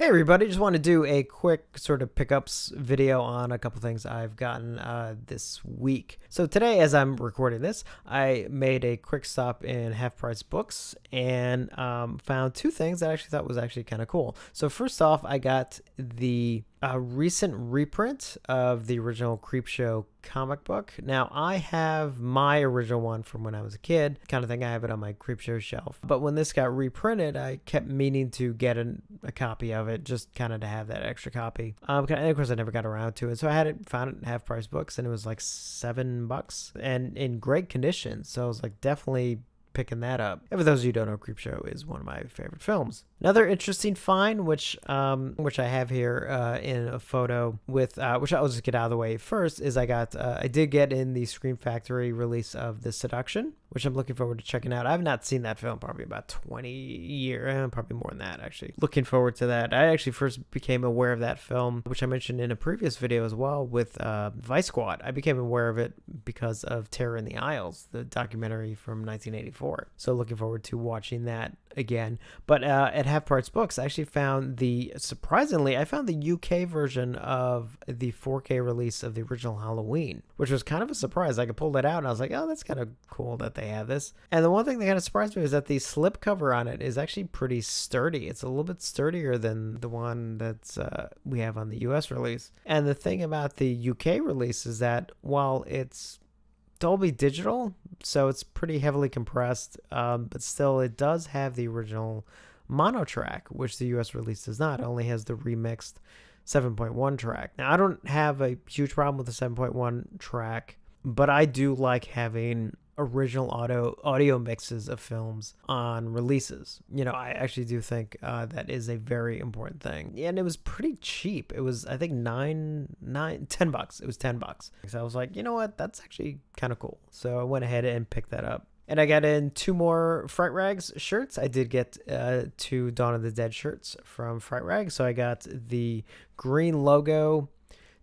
Hey everybody, just want to do a quick sort of pickups video on a couple things I've gotten this week. So today, as I'm recording this, I made a quick stop in Half Price Books and found two things that I actually thought was actually kind of cool. So first off, I got the recent reprint of the original Creepshow comic book. Now, I have my original one from when I was a kid, kind of thing. I have it on my Creepshow shelf. But when this got reprinted, I kept meaning to get a copy of it, just kind of to have that extra copy. And of course, I never got around to it. So I had it, found it in Half Price Books, and it was like $7 and in great condition. So I was like, definitely picking that up. And for those of you who don't know, Creepshow is one of my favorite films. Another interesting find, which I have here in a photo with, which I'll just get out of the way first, is I did get in the Scream Factory release of The Seduction, which I'm looking forward to checking out. I've not seen that film probably about 20 years, probably more than that actually. Looking forward to that. I actually first became aware of that film, which I mentioned in a previous video as well with Vice Squad. I became aware of it because of Terror in the Aisles, the documentary from 1984. So looking forward to watching that again. But at Half Price Books, I actually found surprisingly, I found the UK version of the 4K release of the original Halloween, which was kind of a surprise. I could pull that out and I was like, oh, that's kind of cool that they have this. And the one thing that kind of surprised me is that the slipcover on it is actually pretty sturdy. It's a little bit sturdier than the one that's we have on the US release. And the thing about the UK release is that while it's Dolby Digital, so it's pretty heavily compressed, but still it does have the original mono track, which the US release does not. It only has the remixed 7.1 track. Now, I don't have a huge problem with the 7.1 track, but I do like having original audio mixes of films on releases. You know, I actually do think that is a very important thing. And it was pretty cheap. It was, I think, $10. It was $10. So I was like, you know what? That's actually kind of cool. So I went ahead and picked that up. And I got in 2 more Fright Rags shirts. I did get 2 Dawn of the Dead shirts from Fright Rags. So I got the green logo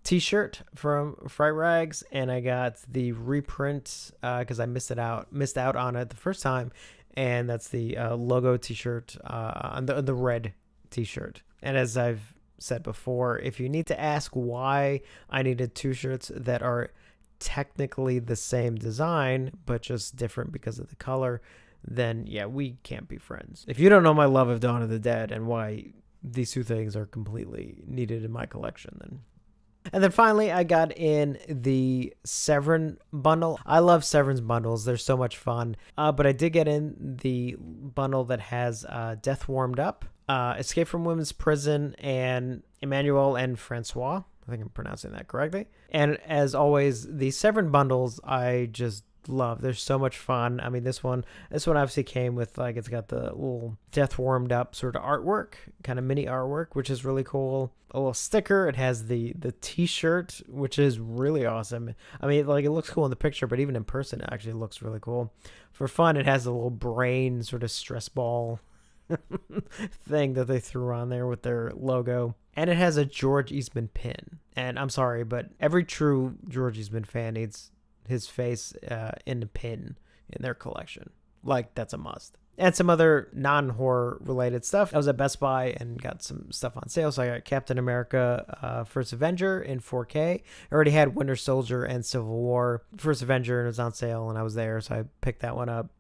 t-shirt from Fright Rags, and I got the reprint because I missed out on it the first time, and that's the logo t-shirt on the red t-shirt. And as I've said before, if you need to ask why I needed 2 shirts that are technically the same design but just different because of the color, then yeah, we can't be friends. If you don't know my love of Dawn of the Dead and why these 2 things are completely needed in my collection, then. And then finally, I got in the Severin bundle. I love Severin's bundles. They're so much fun. But I did get in the bundle that has Death Warmed Up, Escape from Women's Prison, and Emmanuel and Francois. I think I'm pronouncing that correctly. And as always, the Severin bundles, I just love. They're so much fun. I mean, this one obviously came with, like, it's got the little Death Warmed Up sort of artwork, kind of mini artwork, which is really cool. A little sticker. It has the t-shirt, which is really awesome. I mean, like, it looks cool in the picture, but even in person, it actually looks really cool. For fun, it has a little brain sort of stress ball thing that they threw on there with their logo. And it has a George Eastman pin. And I'm sorry, but every true George Eastman fan needs his face in a pin in their collection. Like, that's a must. And some other non-horror related stuff. I was at Best Buy and got some stuff on sale. So I got Captain America First Avenger in 4K. I already had Winter Soldier and Civil War First Avenger, and it was on sale, and I was there, so I picked that one up.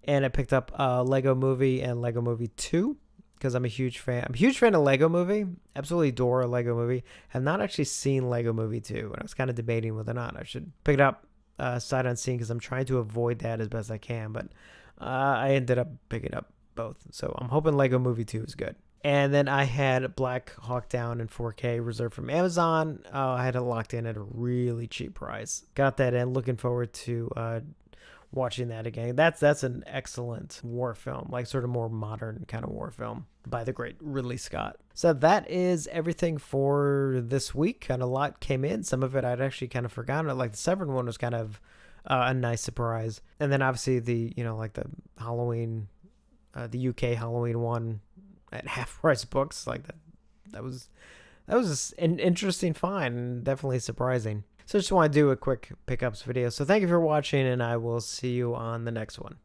And I picked up Lego Movie and Lego Movie 2 because I'm a huge fan. I'm a huge fan of Lego Movie. Absolutely adore Lego Movie. Have not actually seen Lego Movie 2, and I was kind of debating whether or not I should pick it up sight unseen because I'm trying to avoid that as best I can, but I ended up picking up both. So I'm hoping Lego Movie 2 is good. And then I had Black Hawk Down in 4K reserved from Amazon. I had it locked in at a really cheap price. Got that in. Looking forward to watching that again. That's an excellent war film, like sort of more modern kind of war film by the great Ridley Scott. So that is everything for this week. And a lot came in. Some of it I'd actually kind of forgotten. Like the Severin one was kind of a nice surprise. And then obviously the Halloween, the UK Halloween one at Half Price Books, like that was an interesting find, definitely surprising. So I just want to do a quick pickups video. So thank you for watching, and I will see you on the next one.